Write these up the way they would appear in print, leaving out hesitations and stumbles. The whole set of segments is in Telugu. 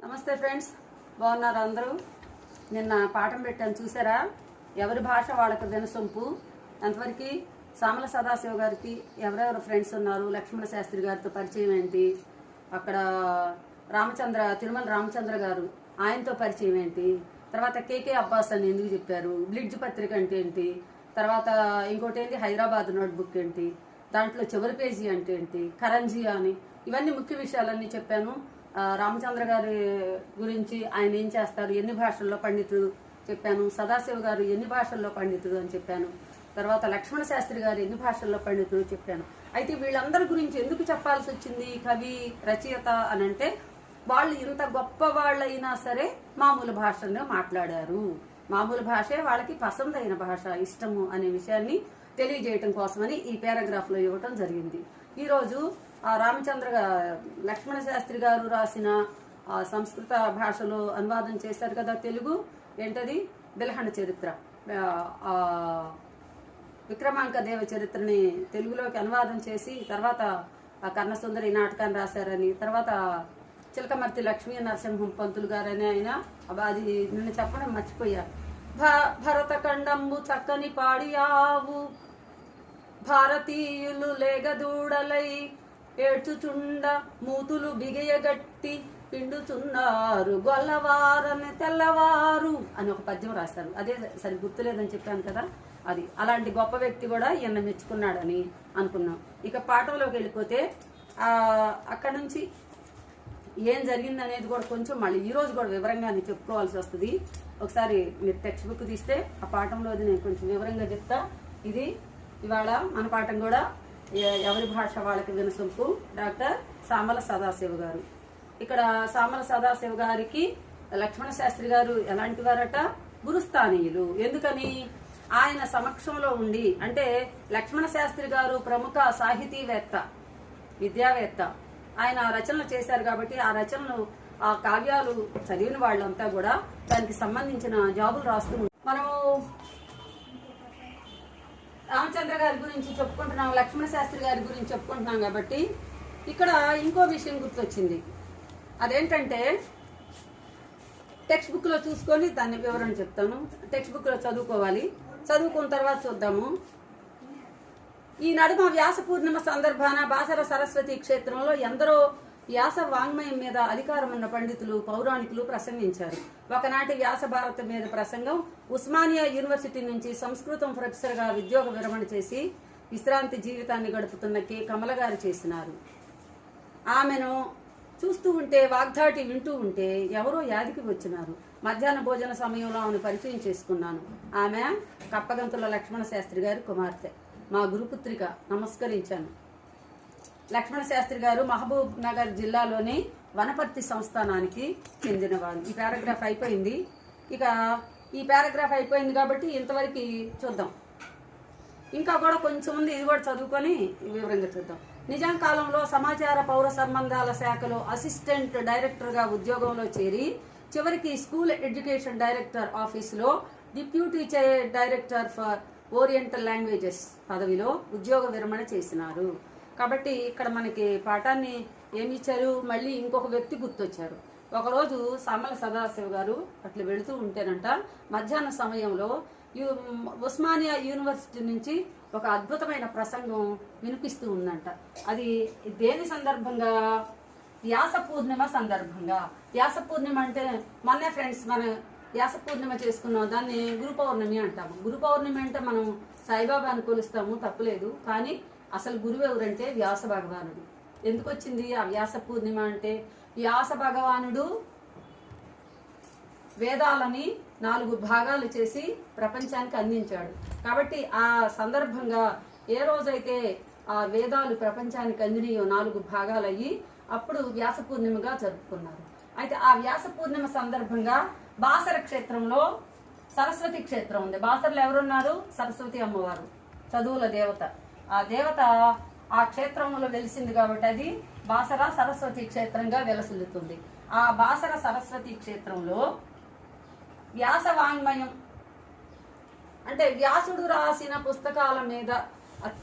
నమస్తే ఫ్రెండ్స్, బాగున్నారా అందరూ? నిన్న పాఠం పెట్టాను చూసారా? ఎవరి భాష వాళ్ళకి వినసొంపు. అంతవరకు సామల సదాశివ గారికి ఎవరెవరు ఫ్రెండ్స్ ఉన్నారు, లక్ష్మణ శాస్త్రి గారితో పరిచయం ఏంటి, అక్కడ తిరుమల రామచంద్ర గారు ఆయనతో పరిచయం ఏంటి, తర్వాత కేకే అబ్బాస్ అని ఎందుకు చెప్పారు, బ్లిడ్జ్ పత్రిక అంటే ఏంటి, తర్వాత ఇంకోటి ఏంటి హైదరాబాద్ నోట్బుక్ ఏంటి, దాంట్లో చివరి పేజీ అంటే ఏంటి, కరంజీ అని, ఇవన్నీ ముఖ్య విషయాలన్నీ చెప్పాను. రామచంద్ర గారి గురించి ఆయన ఏం చేస్తారు, ఎన్ని భాషల్లో పండితుడు చెప్పాను, సదాశివ గారు ఎన్ని భాషల్లో పండితుడు అని చెప్పాను, తర్వాత లక్ష్మణ శాస్త్రి గారు ఎన్ని భాషల్లో పండితుడు చెప్పాను. అయితే వీళ్ళందరి గురించి ఎందుకు చెప్పాల్సి వచ్చింది కవి రచయిత అని అంటే, వాళ్ళు ఇంత గొప్ప వాళ్ళైనా సరే మామూలు భాషలో మాట్లాడారు. మామూలు భాషే వాళ్ళకి పసందైన భాష, ఇష్టము అనే విషయాన్ని తెలియజేయటం కోసమని ఈ పారాగ్రాఫ్ లో ఇవ్వటం జరిగింది. ఈరోజు లక్ష్మణ శాస్త్రి గారు రాసిన సంస్కృత భాషలో అనువాదం చేశారు కదా తెలుగు, ఏంటది బిల్హణ చరిత్ర, విక్రమాంక దేవ చరిత్రని తెలుగులోకి అనువాదం చేసి తర్వాత కర్ణసుందరి నాటకాన్ని రాశారని, తర్వాత చిలకమర్తి లక్ష్మీ నరసింహం పంతులు గారని ఆయన అది నిన్ను చెప్పడం మర్చిపోయా. భరత ఖండంబు చక్కని పాడియావు, భారతీయులు లేగదూడలై ఏడ్చుచుండ మూతులు బిగయగట్టి పిండుచున్నారు గొల్లవారని తెల్లవారు అని ఒక పద్యం రాశారు. అదే సరి గుర్తులేదని చెప్పాను కదా, అది అలాంటి గొప్ప వ్యక్తి కూడా ఈయన మెచ్చుకున్నాడని అనుకున్నాం. ఇక పాఠంలోకి వెళ్ళిపోతే అక్కడ నుంచి ఏం జరిగింది అనేది కూడా కొంచెం మళ్ళీ ఈ రోజు కూడా వివరంగా చెప్పుకోవాల్సి వస్తుంది. ఒకసారి మీరు టెక్స్ట్ బుక్ తీస్తే ఆ పాఠంలో నేను కొంచెం వివరంగా చెప్తా. ఇది ఇవాళ మన పాఠం కూడా ఎవరి భాష వాళ్ళకి వినసొంపు, డాక్టర్ సామల సదాశివ గారు. ఇక్కడ సామల సదాశివ గారికి లక్ష్మణ శాస్త్రి గారు ఎలాంటి వారట, గురుస్థానీయులు. ఎందుకని? ఆయన సమక్షంలో ఉండి, అంటే లక్ష్మణ శాస్త్రి గారు ప్రముఖ సాహితీవేత్త, విద్యావేత్త, ఆయన రచనలు చేశారు కాబట్టి ఆ రచనలు ఆ కావ్యాలు చదివిన వాళ్ళంతా కూడా దానికి సంబంధించిన జాబులు రాస్తూ మనము రామచంద్ర గారి గురించి చెప్పుకుంటున్నాం, లక్ష్మణ శాస్త్రి గారి గురించి చెప్పుకుంటున్నాం కాబట్టి ఇక్కడ ఇంకో విషయం గుర్తొచ్చింది. అదేంటంటే టెక్స్ట్ బుక్ లో చూసుకొని దాన్ని వివరణ చెప్తాను. టెక్స్ట్ బుక్ లో చదువుకోవాలి, చదువుకున్న తర్వాత చూద్దాము. ఈ నడుమ వ్యాస పూర్ణిమ సందర్భాన బాసర సరస్వతి క్షేత్రంలో ఎందరో వ్యాస వాంగ్మయం మీద అధికారం ఉన్న పండితులు, పౌరాణికులు ప్రసంగించారు. ఒకనాటి వ్యాస భారత మీద ప్రసంగం ఉస్మానియా యూనివర్సిటీ నుంచి సంస్కృతం ప్రొఫెసర్ గా ఉద్యోగ విరమణ చేసి విశ్రాంతి జీవితాన్ని గడుపుతున్న కె కమల గారు చేసినారు. ఆమెను చూస్తూ ఉంటే, వాగ్దాటి వింటూ ఉంటే ఎవరో యాదికి వచ్చినారు. మధ్యాహ్న భోజన సమయంలో ఆమెను పరిచయం చేసుకున్నాను. ఆమె కప్పగంతుల లక్ష్మణ శాస్త్రి గారి కుమార్తె, మా గురుపుత్రిక. నమస్కరించాను. లక్ష్మణ శాస్త్రి గారు మహబూబ్ నగర్ జిల్లాలోని వనపర్తి సంస్థానానికి చెందినవారు. ఈ పారాగ్రాఫ్ అయిపోయింది. ఇక ఈ పారాగ్రాఫ్ అయిపోయింది కాబట్టి ఇంతవరకు చూద్దాం. ఇంకా కూడా కొంచెం ఉంది, ఇది కూడా చదువుకొని వివరంగా చూద్దాం. నిజాం కాలంలో సమాచార పౌర సంబంధాల శాఖలో అసిస్టెంట్ డైరెక్టర్గా ఉద్యోగంలో చేరి చివరికి స్కూల్ ఎడ్యుకేషన్ డైరెక్టర్ ఆఫీసులో deputy director for oriental languages పదవిలో ఉద్యోగ విరమణ చేసినారు. కాబట్టి ఇక్కడ మనకి పాఠాన్ని ఏమి ఇచ్చారు, మళ్ళీ ఇంకొక వ్యక్తి గుర్తొచ్చారు. ఒకరోజు సామల సదాశివ గారు అట్లా వెళుతూ ఉంటేనంట, మధ్యాహ్న సమయంలో ఉస్మానియా యూనివర్సిటీ నుంచి ఒక అద్భుతమైన ప్రసంగం వినిపిస్తూ ఉందంట. అది దేని సందర్భంగా? వ్యాస పూర్ణిమ సందర్భంగా. వ్యాస పూర్ణిమ అంటే మొన్నే ఫ్రెండ్స్ మన వ్యాస పూర్ణిమ చేసుకున్నాం, దాన్ని గురు పౌర్ణమి అంటాము. గురు పౌర్ణమి అంటే మనం సాయిబాబాని కొలుస్తాము, తప్పులేదు. కానీ అసలు గురువు ఎవరంటే వ్యాస భగవానుడు. ఎందుకు వచ్చింది ఆ వ్యాస పూర్ణిమ అంటే? వ్యాస భగవానుడు వేదాలని 4 భాగాలు చేసి ప్రపంచానికి అందించాడు. కాబట్టి ఆ సందర్భంగా ఏ రోజైతే ఆ వేదాలు ప్రపంచానికి అందినయో 4 భాగాలయ్యి అప్పుడు వ్యాస పూర్ణిమగా జరుపుకున్నారు. అయితే ఆ వ్యాస పూర్ణిమ సందర్భంగా బాసర క్షేత్రంలో సరస్వతి క్షేత్రం ఉంది. బాసరలో ఎవరున్నారు? సరస్వతి అమ్మవారు, చదువుల దేవత. ఆ దేవత ఆ క్షేత్రంలో వెలిసింది కాబట్టి అది బాసర సరస్వతి క్షేత్రంగా వెలసిల్లుతుంది. ఆ బాసర సరస్వతి క్షేత్రంలో వ్యాస వాంగ్మయం అంటే వ్యాసుడు రాసిన పుస్తకాల మీద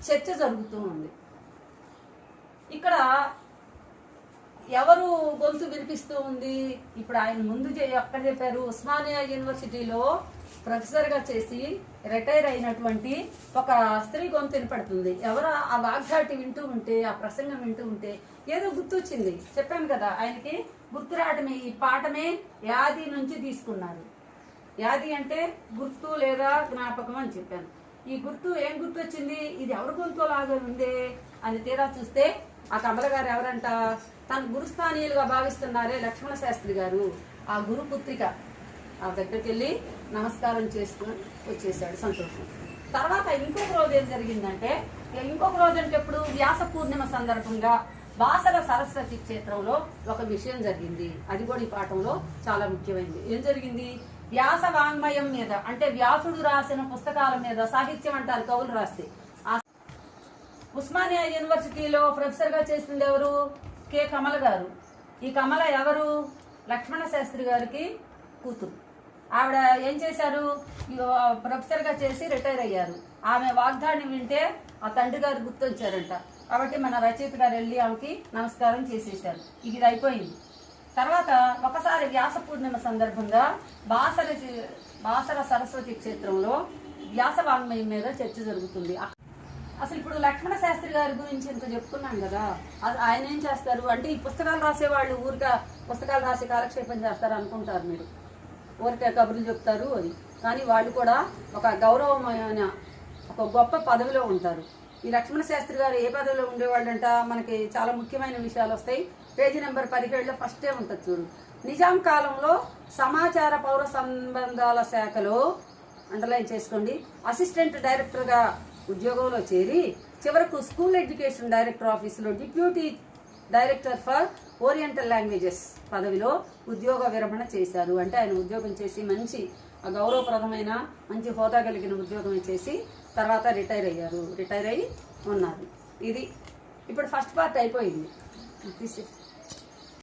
చర్చ జరుగుతూ ఉంది. ఇక్కడ ఎవరు గొంతు వినిపిస్తూ ఉంది? ఇప్పుడు ఆయన ముందు ఎక్కడ చెప్పారు, ఉస్మానియా యూనివర్సిటీలో ప్రొఫెసర్గా చేసి రిటైర్ అయినటువంటి ఒక స్త్రీ గొంతు వినపడుతుంది. ఎవరు ఆ వాగ్దాటి వింటూ ఉంటే, ఆ ప్రసంగం వింటూ ఉంటే ఏదో గుర్తొచ్చింది. చెప్పాను కదా, ఆయనకి గుర్తు రావటమే. ఈ పాఠమే యాది నుంచి తీసుకున్నారు. యాది అంటే గుర్తు లేదా జ్ఞాపకం అని చెప్పాను. ఈ గుర్తు ఏం గుర్తు వచ్చింది? ఇది ఎవరి గొంతు లాగా ఉందే అని తీరా చూస్తే ఆ కమల గారు ఎవరంట, తన గురుస్థానీయులుగా భావిస్తున్నారే లక్ష్మణ శాస్త్రి గారు, ఆ గురు పుత్రిక. ఆ దగ్గరికి వెళ్ళి నమస్కారం చేసుకుని వచ్చేసాడు. సంతోషం. తర్వాత ఇంకొక రోజు ఏం జరిగిందంటే, ఇంకొక రోజు అంటే ఎప్పుడు, వ్యాస పూర్ణిమ సందర్భంగా బాసర సరస్వతి క్షేత్రంలో ఒక విషయం జరిగింది. అది కూడా ఈ పాఠంలో చాలా ముఖ్యమైనది. ఏం జరిగింది? వ్యాస వాంగ్మయం మీద, అంటే వ్యాసుడు రాసిన పుస్తకాల మీద, సాహిత్యం అంటారు కవులు రాస్తే. ఉస్మానియా యూనివర్సిటీలో ప్రొఫెసర్గా చేసింది ఎవరు? కె కమల గారు. ఈ కమల ఎవరు? లక్ష్మణ శాస్త్రి గారికి కూతురు. ఆవిడ ఏం చేశారు? ప్రొఫెసర్గా చేసి రిటైర్ అయ్యారు. ఆమె వాగ్దాన్ని వింటే ఆ తండ్రి గారు గుర్తొచ్చారంట. కాబట్టి మన రచయిత గారు వెళ్ళి ఆమెకి నమస్కారం చేసేసారు. ఇది అయిపోయింది. తర్వాత ఒకసారి వ్యాస పూర్ణిమ సందర్భంగా బాసర సరస్వతి క్షేత్రంలో వ్యాస వాంగ్మయం మీద చర్చ జరుగుతుంది. అసలు ఇప్పుడు లక్ష్మణ శాస్త్రి గారి గురించి ఇంత చెప్పుకున్నాం కదా, ఆయన ఏం చేస్తారు అంటే, ఈ పుస్తకాలు రాసేవాళ్ళు ఊరిక పుస్తకాలు రాసి కాలక్షేపం చేస్తారు అనుకుంటారు మీరు, ఊరికే కబుర్లు చెప్తారు అని. కానీ వాళ్ళు కూడా ఒక గౌరవమైన ఒక గొప్ప పదవిలో ఉంటారు. ఈ లక్ష్మణ శాస్త్రి గారు ఏ పదవిలో ఉండేవాళ్ళంట, మనకి చాలా ముఖ్యమైన విషయాలు వస్తాయి. పేజీ నెంబర్ 17లో ఫస్టే ఉంటుంది చూడు. నిజాం కాలంలో సమాచార పౌర సంబంధాల శాఖలో, అండర్లైన్ చేసుకోండి, అసిస్టెంట్ డైరెక్టర్గా ఉద్యోగంలో చేరి చివరకు స్కూల్ ఎడ్యుకేషన్ డైరెక్టర్ ఆఫీసులో deputy director for oriental languages పదవిలో ఉద్యోగ విరమణ చేశారు. అంటే ఆయన ఉద్యోగం చేసి మంచి గౌరవప్రదమైన మంచి హోదా కలిగిన ఉద్యోగం చేసి తర్వాత రిటైర్ అయ్యారు. రిటైర్ అయ్యి ఉన్నారు. ఇది ఇప్పుడు ఫస్ట్ పార్ట్ అయిపోయింది.